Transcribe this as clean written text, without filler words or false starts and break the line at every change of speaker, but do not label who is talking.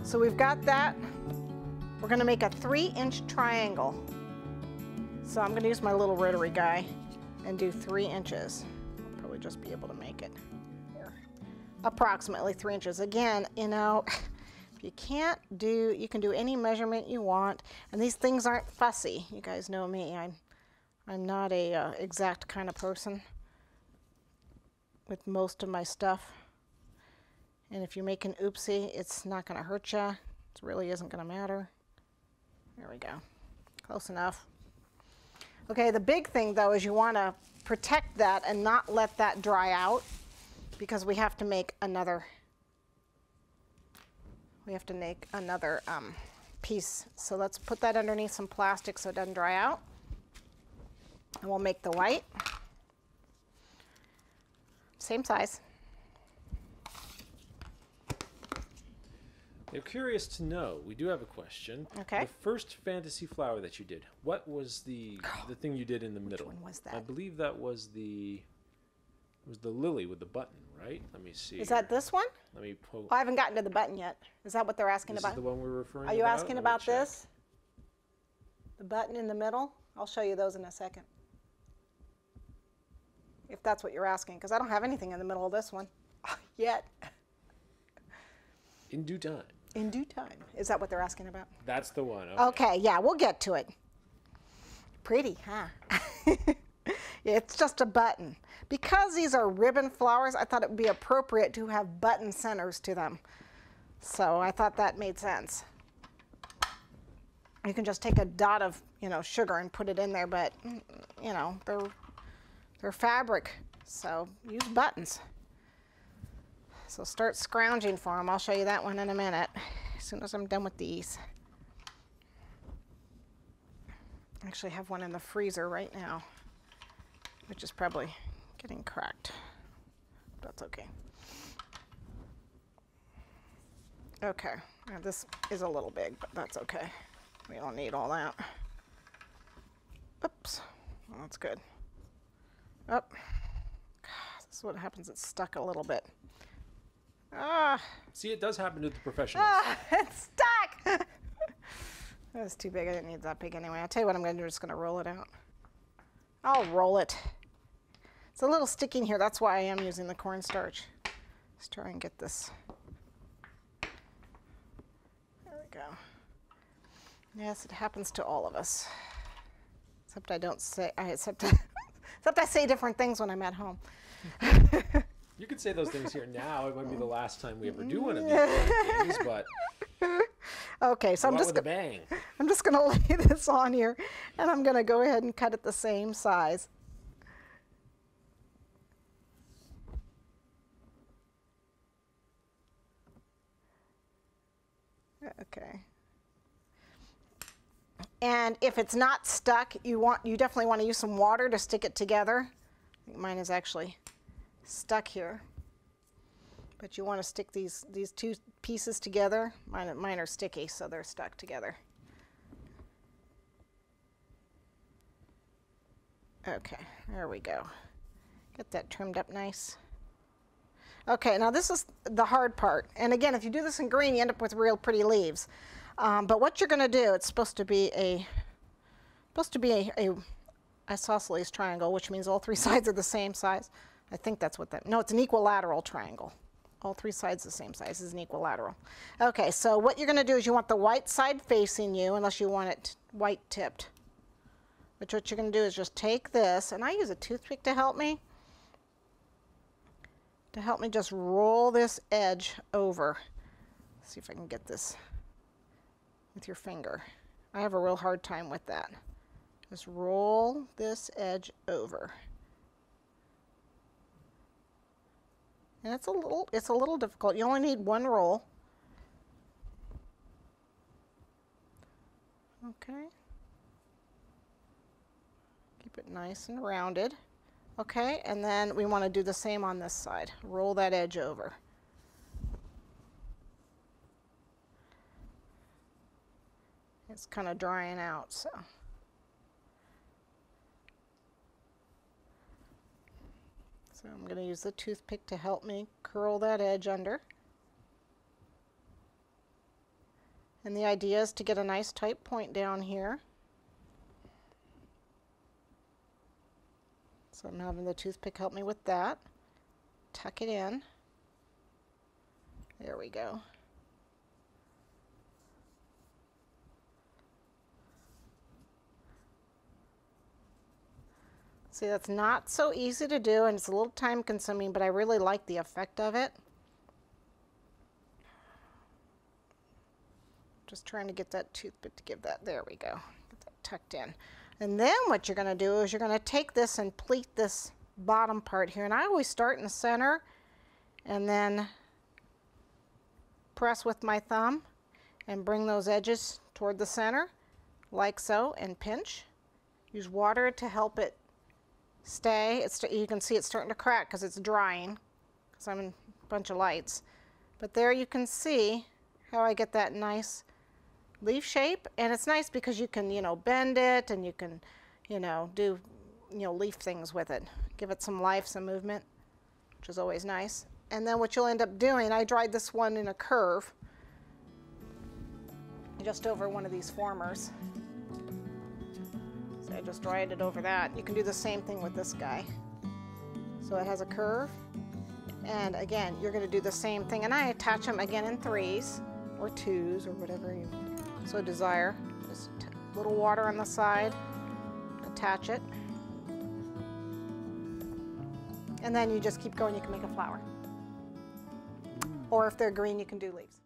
So we've got that. We're going to make a 3-inch triangle. So I'm going to use my little rotary guy and do 3 inches. I'll probably just be able to make it here. Approximately 3 inches. Again, you know, if you can't do, you can do any measurement you want. And these things aren't fussy. You guys know me. I'm not a exact kind of person with most of my stuff. And if you make an oopsie, it's not going to hurt you. It really isn't going to matter. There we go. Close enough. Okay, the big thing though is you want to protect that and not let that dry out, because we have to make another piece. So let's put that underneath some plastic so it doesn't dry out. And we'll make the white. Same size.
I'm curious to know, we do have a question.
Okay.
The first fantasy flower that you did, what was the thing you did in the middle?
Which one was that?
I believe that was the lily with the button, right? Let me see.
Is that this one?
Let me poke.
Oh, I haven't gotten to the button yet. Is that what they're asking
This
about?
is the one we're referring to.
Are you asking about this? The button in the middle? I'll show you those in a second. If that's what you're asking, because I don't have anything in the middle of this one yet.
In due time.
In due time. Is that what they're asking about?
That's the one.
Okay, yeah, we'll get to it. Pretty, huh? It's just a button. Because these are ribbon flowers, I thought it would be appropriate to have button centers to them. So I thought that made sense. You can just take a dot of, you know, sugar and put it in there, but, you know, they're fabric, so use buttons. So start scrounging for them. I'll show you that one in a minute, as soon as I'm done with these. I actually have one in the freezer right now, which is probably getting cracked. That's okay. Okay, now this is a little big, but that's okay. We don't need all that. Oops, well, that's good. Oh, this is what happens, it's stuck a little bit. Ah.
See, it does happen to the professionals.
Ah, it's stuck! That was too big, I didn't need that big anyway. I'll tell you what I'm gonna do, I'm just gonna roll it out. I'll roll it. It's a little sticking here, that's why I am using the cornstarch. Let's try and get this. There we go. Yes, it happens to all of us. Except I don't say, except I say different things when I'm at home.
You could say those things here now. It might be the last time we ever do one of these things, but
okay, so I'm just gonna lay this on here, and I'm gonna go ahead and cut it the same size. Okay. And if it's not stuck, you definitely want to use some water to stick it together. I think mine is actually stuck here. But you want to stick these two pieces together. Mine are sticky, so they're stuck together. Okay, there we go. Get that trimmed up nice. Okay, now this is the hard part. And again, if you do this in green, you end up with real pretty leaves. But what you're going to do, it's supposed to be a isosceles triangle, which means all 3 sides are the same size. I think that's what that, no, it's an equilateral triangle. All 3 sides the same size is an equilateral. Okay, so what you're going to do is you want the white side facing you, unless you want it white tipped. But what you're going to do is just take this, and I use a toothpick to help me just roll this edge over. Let's see if I can get this with your finger. I have a real hard time with that. Just roll this edge over. And it's a little difficult. You only need 1 roll. Okay. Keep it nice and rounded. Okay, and then we want to do the same on this side. Roll that edge over. It's kind of drying out, so. So I'm going to use the toothpick to help me curl that edge under. And the idea is to get a nice tight point down here. So I'm having the toothpick help me with that. Tuck it in. There we go. See, that's not so easy to do, and it's a little time consuming, but I really like the effect of it. Just trying to get that toothpick to give that, there we go, get that tucked in. And then what you're going to do is you're going to take this and pleat this bottom part here, and I always start in the center and then press with my thumb and bring those edges toward the center like so, and pinch. Use water to help it stay. You can see it's starting to crack because it's drying, because I'm in a bunch of lights. But there you can see how I get that nice leaf shape, and it's nice because you can, you know, bend it, and you can, you know, do, you know, leaf things with it. Give it some life, some movement, which is always nice. And then what you'll end up doing, I dried this one in a curve just over one of these formers. So I just dried it over that. You can do the same thing with this guy. So it has a curve, and again, you're going to do the same thing, and I attach them again in 3s or 2s or whatever you so desire. Just a little water on the side, attach it, and then you just keep going. You can make a flower, or if they're green, you can do leaves.